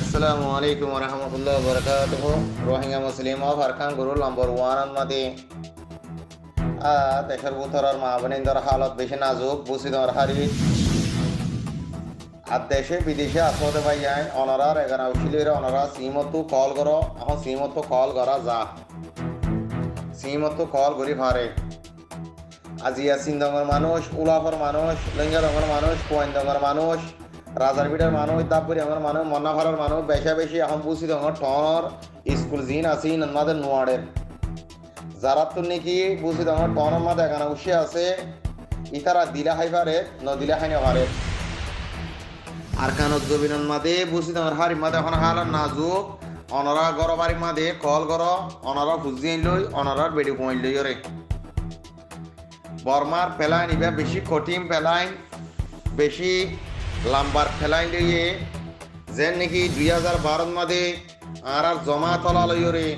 আসসালামু আলাইকুম রহমতুল্লাহ বরকাতুহ রোহিঙ্গা মুসলিম of Arkan Guru number one মাদি দেশের ভিতরের মা বোনদের হালত বেশি নাজুক বুসিদর হারি আর দেশে বিদেশে আসতে পাই যায় অনারার এগারো উঠিলে অনারা সিমতো কল করো এখন সিমতো কল করা যা সিমতো কল করি ভারে আজিয়া সিন্দঙ্গর মানুষ উলাফর মানুষ লেঙ্গারঙ্গর মানুষ কোয়েন্দঙ্গর মানুষ রাজার বিটার মানুষ দাপুরি আমার মানুষ মন্নাফারের মানুষ বেশা বেশি এখন বুঝি তোমার টনর স্কুল জিন আছি আমাদের নোয়ারের যারা তো নাকি বুঝি তোমার টনের মাঝে এখানে উঠে আছে ইতারা দিলা হাই পারে ন দিলা হাই না পারে আর কানত জবিনের মাঝে বুঝি তোমার হারির মাঝে এখন হালার নাজুক অনরা গড় বাড়ির মাঝে কল গড় অনরা ফুজি লই অনরার বেড়ি কমাই লই রে বর্মার পেলাইন ইবা বেশি কঠিন পেলাইন বেশি লাম্বার ফেলাই লইয়ে যেন নাকি 2012 মাঝে আর জমা তলা লইরে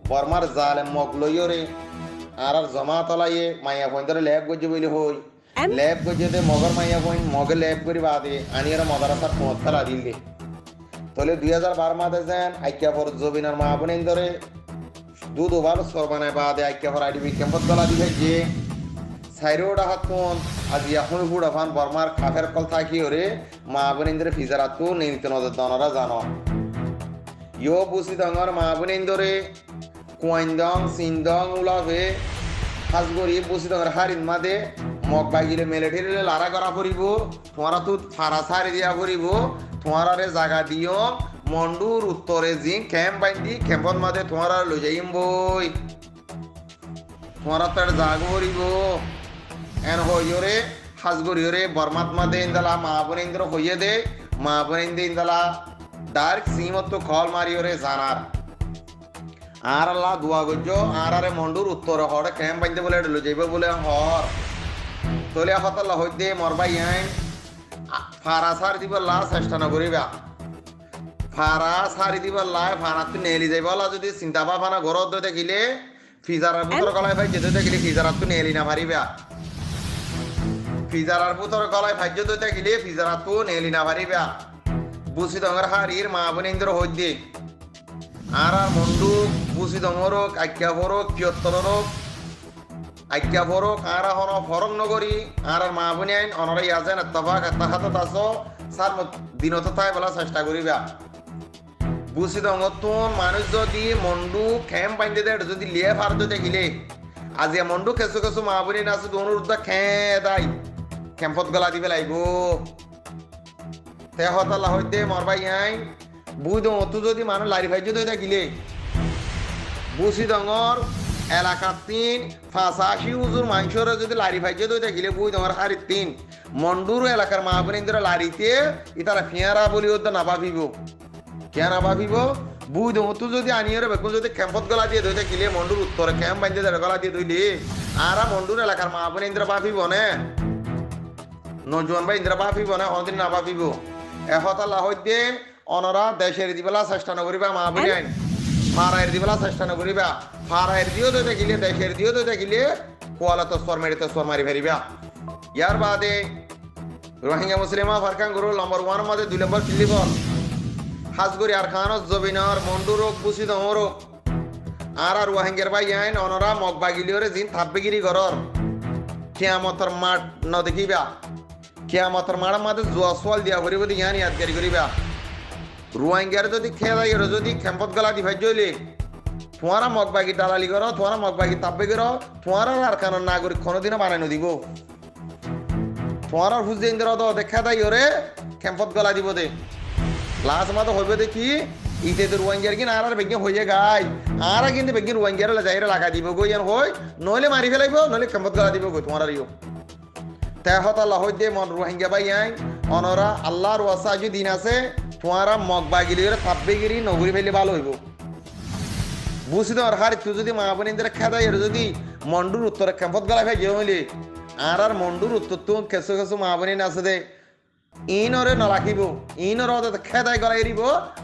বর্মার জালে মগ লইরে আর জমা তলাইয়ে মাইয়া পয়েন্টরে ল্যাব গজে বলি হই ল্যাব গজে মগর মাইয়া পয়েন্ট মগে ল্যাব করি বাদে আনিয়ার মাদ্রাসার পথ ফেলা দিলে তাহলে 2012 মাঝে যেন আইক্যাফর জবিনার মা বোন ধরে দুধ ওভার সরবানায় বাদে আইক্যাফর আইডিবি ক্যাম্পত গলা দিবে যে সাইরোডা হাতুন আজি এখন বুড়া ফান বর্মার খাফের কল থাকি ওরে মা বোনেন্দ্রে ফিজারাতু নিয়মিত নজর দনরা জানো ইয়ো বুসি দঙ্গর মা বোনেন্দ্রে কুয়াইন্দং সিন্দং উলাভে হাজগরি বুসি দঙ্গর হারিন মাদে মগ বাগিলে মিলিটারিলে লারা করা পড়িব তোমারা তো ফারা সারি দিয়া পড়িব তোমারারে জায়গা দিও মন্ডুর উত্তরে জি ক্যাম্প বাইন্দি ক্যাম্পর মাদে তোমারা লই যাইম বই তোমারা তার জাগ পড়িব এন হইরে হাজগরিয়রে বর্মাত্মা দে ইন্দালা মা বোনেন্দ্র হইয়ে দে মা বোনেন্দ্র ইন্দালা ডাইরেক্ট সিমত কল মারিয়রে জানার আর আল্লাহ দুয়া গজ্জ আর আরে মন্ডুর উত্তর হড়ে ক্যাম্প বাইতে বলে লো যাইবে বলে হর তোলে হতাল্লা হইতে মরবাই আইন ফারা সার দিব লা চেষ্টা না করিবা ফারা সারি দিব লা ফারা তুই নেলি যাইবা যদি চিন্তা ভাবনা ঘরত দেখিলে ফিজারের ভিতর গলায় ভাই যেতে দেখিলে ফিজারাত তুই নেলি না পারিবা ফিজারার ভিতর গলায় ভাজ্য দইতে গেলে ফিজারা তো নেলি না পারিবা বুসি দঙ্গর হারির মা বোনেন্দ্র হইতে আর মন্ডুক বুসি দঙ্গরক আজ্ঞা ফরক কিয়ত্তরক আজ্ঞা ফরক আর হন ফরক নগরী আর মা বোনে আইন অনরাই আছেন এত্তফাক একটা হাতত আছো সার দিনত তাই বলা চেষ্টা করিবা বুসি দঙ্গতুন মানুষ যদি মন্ডু খেম বাইন্দে দেয় যদি লিয়ে ফার দইতে গেলে আজি মন্ডু কেঁচু কেঁচু মা বোনে নাচো অনুরোধ খেঁ দাই ক্যাম্পত গলা দিবে লাগব তে হতাল্লা হইতে মরবাই আই বুই দং অতু যদি মানুষ লারি ভাই যদি গিলে বুসি দঙর এলাকার 85 উজুর মাংসরে যদি লারি ভাই যদি গিলে বুই দঙর হারি 3 মন্ডুর এলাকার মা বোনেন্দ্র লারিতে ইতারা ফিয়ারা বলি ওদ না ভাবিব কেন না ভাবিব বুই দং অতু যদি আনিয়রে বেকুন যদি ক্যাম্পত গলা দিয়ে দইতে গিলে মন্ডুর উত্তরে ক্যাম্প বাইন্দে গলা দিয়ে দইলে আর মন্ডুর এলাকার মা বোনেন্দ্র ভাবিব না নজওয়ান ভাই ইন্দ্রা ভাবিব না অদিন না ভাবিব এহতাল্লা হইতে অনরা দেশের দিবেলা চেষ্টা নকরিবা মা বলি আইন ফারাইয়ের দিবেলা চেষ্টা নকরিবা ফারাইয়ের দিও দইতে গিলে দেশের দিও দইতে গিলে কোয়ালা তসর মারি ফেরিবা ইয়ার বাদে রোহিঙ্গা মুসলিমা ফারকান গুরু নম্বর 1 মধ্যে 2 নম্বর ফিলিবন হাজগরি আর খানস জবিনার মন্ডুরক বুসি দমরক আর রোহিঙ্গার ভাই আইন অনরা মগবাগিলিওরে জিন থাপবেগিরি গরর কিয়ামতের মাঠ ন দেখিবা কিয়ামতের মাঠের মাঝে জোয়া সোয়াল দিয়া ভরিব দি ইয়ানি ইয়াদগারি করিবা রোহিঙ্গার যদি খেয়ে যদি ক্যাম্পত গলা দি ভাই জইলে তোমারা মগবাগি দালালি করো তোমারা মগবাগি তাপবে করো তোমারা আর কারণ নাগরিক কোনোদিনও বানানো দিব তোমারা হুজে ইন্দ্র দ দেখা দাই ওরে ক্যাম্পত গলা দিব দে লাস্ট মাথা হইবে দেখি ইতে তো রোহিঙ্গার কিনা আর বেগে হয়ে গাই আর কিন্তু বেগে রোহিঙ্গার যাইরে লাগা দিব গো ইয়ান হই নইলে মারি ফেলাইব নইলে ক্যাম্পত গলা দিব গো তোমার ইও তেহতাল্লাহ হইতে মন রোহিঙ্গা ভাই আইন অনরা আল্লাহর ওয়াসাজু দিন আছে তোমারা মগবাগিলিরে থাপবেগিরি নগরী ফেলে ভালো হইব বুঝি দেওয়ার হারি তুই যদি মা বোনেন্দ্র খেদাই যদি মন্ডুর উত্তরে ক্যাম্পত গলা ভাই যে হইলে আর মন্ডুর উত্তর তো কেঁচু কেঁচু মা বোনে আছে দে ইনরে নলাখিব ইনর খেদাই গলা এরিব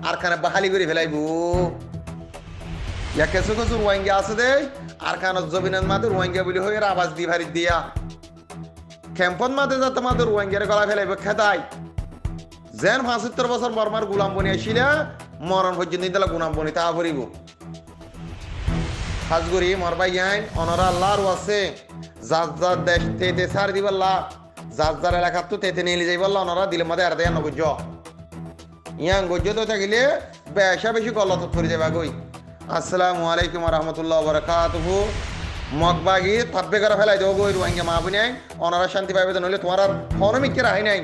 আর খানে বাহালি করে ফেলাইব ইয়া কেঁচু কেঁচু রোহিঙ্গা আছে দে আর খানত জবিনের মাদে রোহিঙ্গা বলি হয়ে আওয়াজ দি ভারি দিয়া ক্যাম্পত মাঝে যা তোমাদের রোহিঙ্গার গলা ফেলাইব খেদাই যেন ৭৫ বছর বর্মার গুলাম বনি আসিলা মরণ পর্যন্ত দিলা গুলাম বনি তা ভরিব খাস করি মরবাই আইন অনরা আল্লাহর আছে যার যার দেশ তেতে সার দিবাল্লা যার যার এলাকার তো তেতে নিয়ে যাই বললা ওনারা দিলে মধ্যে আর দেয় নগজ ইয়াং গজ্জ তো থাকিলে বেশা বেশি গলত করে যাবা গই আসসালামু আলাইকুম রহমতুল্লাহ বরকাতুহু মগবাগি থাব্বে করে ফেলাই দেবো গই রোহিঙ্গা মা বুনি আইন ওনারা শান্তি পাইবে নইলে তোমার আর ফোনও মিকে রাহি নাই